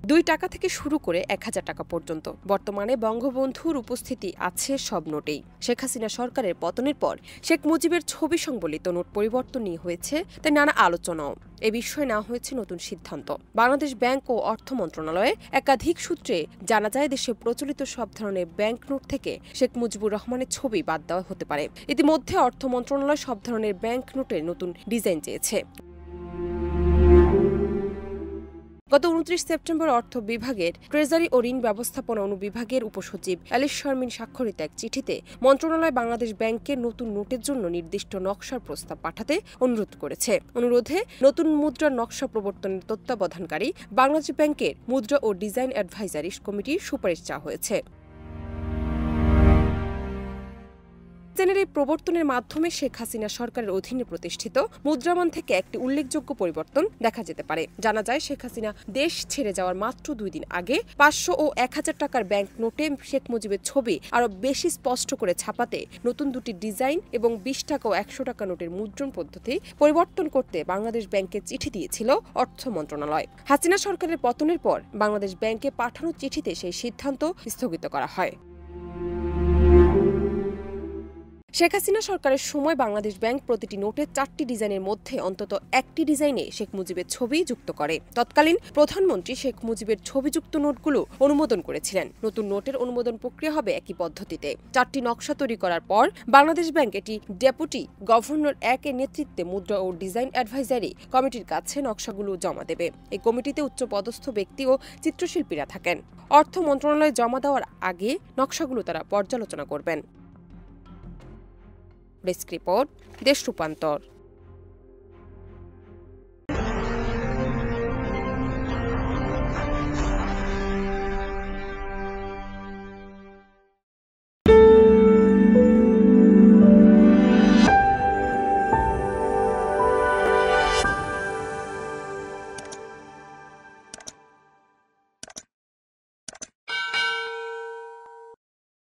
2 টাকা থেকে শুরু করে 1000 টাকা পর্যন্ত। বর্তমানে বঙ্গবন্ধুর উপস্থিতি আছে সব নোটেই। শেখ হাসিনা সরকারের পতনের পর শেখ মুজিবের ছবি সংবলিত নোট পরিবর্তন নিয়ে হয়েছে তাই নানা আলোচনাও। এ বিষয়ে নেওয়া হয়েছে নতুন সিদ্ধান্ত। বাংলাদেশ ব্যাংক ও অর্থ মন্ত্রণালয়ে একাধিক সূত্রে জানা যায়, দেশে প্রচলিত সব ধরনের ব্যাংক নোট থেকে শেখ মুজিবুর রহমানের ছবি বাদ দেওয়া হতে পারে। ইতিমধ্যে অর্থ মন্ত্রণালয় সব ধরনের ব্যাংক নোটের নতুন ডিজাইন চেয়েছে। গত 29 সেপ্টেম্বর অর্থ বিভাগের ট্রেজারি ও ঋণ ব্যবস্থাপনা অনুবিভাগের উপসচিব অ্যালিস শারমিন স্বাক্ষরিত এক চিঠিতে মন্ত্রণালয় বাংলাদেশ ব্যাংকের নতুন নোটের জন্য নির্দিষ্ট নকশার প্রস্তাব পাঠাতে অনুরোধ করেছে। অনুরোধে নতুন মুদ্রার নকশা প্রবর্তনের তত্ত্বাবধানকারী বাংলাদেশ ব্যাংকের মুদ্রা ও ডিজাইন অ্যাডভাইজারি কমিটির সুপারিশ চাওয়া হয়েছে। এই প্রবর্তনের মাধ্যমে শেখ হাসিনা সরকারের অধীনে প্রতিষ্ঠিত মুদ্রামান থেকে একটি উল্লেখযোগ্য পরিবর্তন দেখা যেতে পারে। জানা যায়, শেখ হাসিনা দেশ ছেড়ে যাওয়ার মাত্র 2 দিন আগে 500 ও 1000 টাকার ব্যাংক নোটে শেখ মুজিবের ছবি আরও বেশি স্পষ্ট করে ছাপাতে নতুন দুটি ডিজাইন এবং 20 টাকা ও 100 টাকা নোটের মুদ্রণ পদ্ধতি পরিবর্তন করতে বাংলাদেশ ব্যাংকে চিঠি দিয়েছিল অর্থ মন্ত্রণালয়। হাসিনা সরকারের পতনের পর বাংলাদেশ ব্যাংকে পাঠানো চিঠিতে সেই সিদ্ধান্ত স্থগিত করা হয়। শেখ হাসিনা সরকারের সময় বাংলাদেশ ব্যাংক প্রতিটি নোটের 4টি ডিজাইনের মধ্যে অন্তত একটি ডিজাইনে শেখ মুজিবের ছবি যুক্ত করে। তৎকালীন প্রধানমন্ত্রী শেখ মুজিবের ছবিযুক্ত নোটগুলো অনুমোদন করেছিলেন। নতুন নোটের অনুমোদন প্রক্রিয়া হবে একই পদ্ধতিতে। 4টি নকশা তৈরি করার পর বাংলাদেশ ব্যাংক এটি ডেপুটি গভর্নর 1 এর নেতৃত্বে মুদ্রা ও ডিজাইন অ্যাডভাইজারি কমিটির কাছে নকশাগুলো জমা দেবে। এই কমিটিতে উচ্চপদস্থ ব্যক্তি ও চিত্রশিল্পীরা থাকেন। অর্থ মন্ত্রণালয়ে জমা দেওয়ার আগে নকশাগুলো তারা পর্যালোচনা করবেন। ডেস্ক রিপোর্ট, দেশ রূপান্তর।